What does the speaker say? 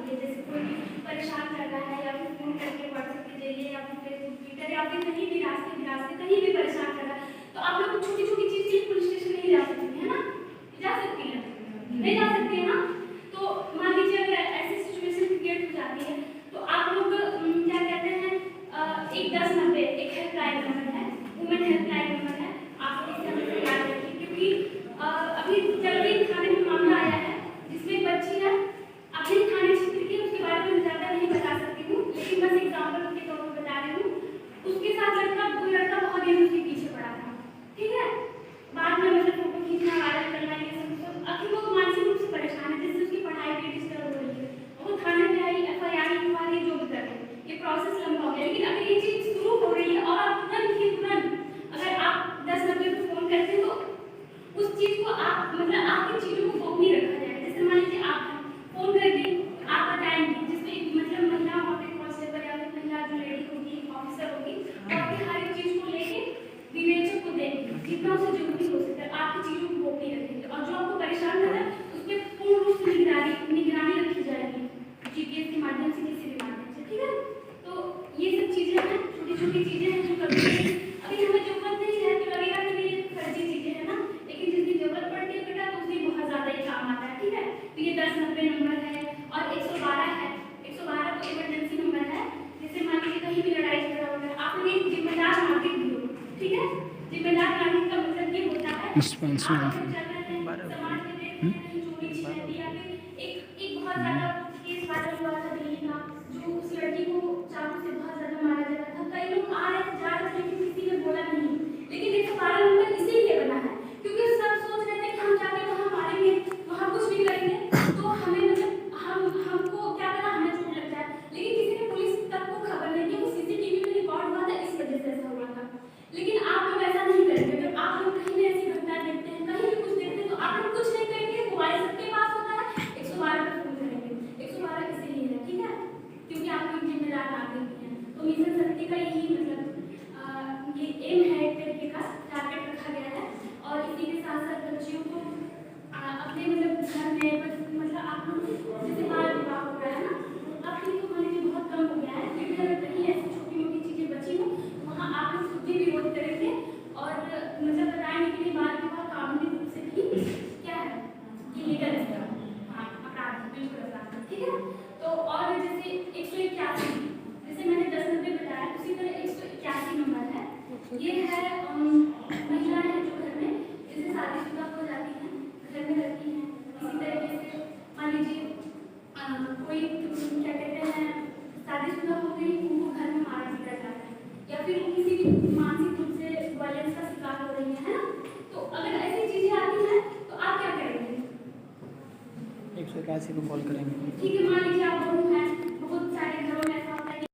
है, जैसे कोई परेशान कर रहा है या फिर फ़ोन करके व्हाट्सएप के जरिए या फिर फेसबुक, ट्विटर या फिर कहीं भी रास्ते कहीं भी परेशान कर रहा है, तो आप लोग छोटी-छोटी चीज़ के लिए पुलिस स्टेशन नहीं जा सकते हैं ना? जा सकती हैं? नहीं जा सकती है ना? तो मान लीजिए अगर ऐसी सिचुएशन क्रिएट हो जाती है, तो आप लोग क्या कहते हैं, एक 1090 एक हेल्पलाइन नंबर है, वुमेन हेल्पलाइन नंबर है, आप लोग इसे हमेशा याद रखिए, क्योंकि अभी जब भी थाने में मामला आया है जिसमें एक बच्ची है, अपने थाने क्षेत्र की, उसके बारे में ज़्यादा नहीं बता सकती हूँ, लेकिन बस एग्जाम्पल के तौर पर बता रही हूँ। उसके साथ कोई लड़का बहुत देर उसके पीछे पड़ा था, ठीक है, बाद में मतलब फोटो खींचना, वायरल करना, ये सब अभी वो मानसिक रूप से परेशान है, जिससे उसकी पढ़ाई भी डिस्टर्ब हो रही है, वो थाने में आई, FIR इंक्वायरी जो भी कर रहे हैं, ये प्रोसेस लंबा हो गया। लेकिन अगर ये चीज़ शुरू हो रही है और आप तुरंत अगर आप 1090 पे फ़ोन करते हैं, तो उस चीज़ को आप मतलब आपकी चीज़ों को गोपनीय रखा जाएगा। जैसे मान लीजिए आप फ़ोन कर दी, आप बताएंगे, जिसमें मतलब महिला वहाँ पे कांस्टेबल या फिर महिला जो लेडी होगी, ऑफिसर होगी, वो आपकी हर एक चीज़ को लेके विवेचक को देंगे, जितना उसे जरूरी हो सकता है आपकी चीज़ों को गोपनीय रखेंगे, और जो आपको परेशान कर रहा है उस पर पूर्ण रूप से निगरानी रखी जाएगी, GPS के माध्यम से, किसी भी माध्यम से, ठीक है। तो ये सब चीज़ें हैं, छोटी-छोटी चीज़ें हैं जो कभी अभी हमें जरूरत नहीं है तो लगेगा कि ये फर्जी चीज़ें हैं ना, लेकिन जिस दिन जरूरत पड़ती है बेटा तो उस दिन बहुत ज़्यादा ही काम आता है, ठीक है। तो ये 1090 नंबर है और 112 है, 112 तो इमरजेंसी नंबर है, जैसे मान लीजिए कहीं भी लड़ाई झगड़ा हो गया, आप लोग एक जिम्मेदार नागरिक भी हो, ठीक है। जिम्मेदार नागरिक का मतलब ये होता है समाज में देखते हैं कहीं चोरी छिनैती या फिर एक बहुत ज़्यादा केस वायरल हुआ था दिल्ली का, जो उस लड़की को चाकू से बहुत ज़्यादा मारा जा रहा था, कई लोग आ रहे थे, जा रहे थे, लेकिन किसी ने बोला नहीं, लेकिन 112 नंबर इसीलिए बना है क्योंकि सब सोच रहे थे कि हम जाके वहाँ मारेंगे, वहाँ कुछ भी करेंगे तो हमें मतलब हमको क्या पता हमें चोट लग जाए, लेकिन किसी ने पुलिस तक को खबर नहीं दी, वो CCTV में रिकॉर्ड हुआ था, इस वजह से ऐसा हुआ था। लेकिन आप लोग ऐसा नहीं करेंगे, जब आप लोग कहीं भी ऐसी घटना देखते हैं, कहीं भी कुछ देखते हैं, तो आप लोग कुछ नहीं करेंगे, मोबाइल सबके पास होता है, 112 पे फोन करेंगे। 112 इसीलिए है, ठीक है, क्योंकि आप लोग जिम्मेदार नागरिक हैं। तो मिशन शक्ति का यही मतलब ये एम है, एक तरीके का टारगेट रखा गया है, और इसी के साथ साथ बच्चियों को अपने मतलब घर में मतलब आप लोग जैसे बाल विवाह हो रहा है ना, अब तो मान लीजिए बहुत कम हो गया है, लेकिन अगर कहीं ऐसी छोटी मोटी चीज़ें बची हो तो वहाँ आप लोग खुद भी विरोध करेंगे और मतलब बताएंगे कि बाल विवाह कानूनी रूप से भी क्या है, इलीगल है, हाँ अपराध, बिल्कुल अपराध, ठीक है। तो और जैसे 181, जैसे मैंने 1090 बताया, उसी तरह 181 नंबर है, ये है महिलाएं हैं जो घर में जैसे शादीशुदा हो जाती हैं, घर में रहती हैं, इसी तरीके से मान लीजिए कोई क्या कहते हैं शादीशुदा हो गई, उनको घर में मारा पीटा जाता है या फिर वो किसी भी मानसिक रूप से वायलेंस का शिकार हो रही है ना, तो अगर ऐसी चीजें आती हैं तो आप क्या करेंगे? 181 को कॉल करेंगे। ठीक है, मान लीजिए आप बहू हैं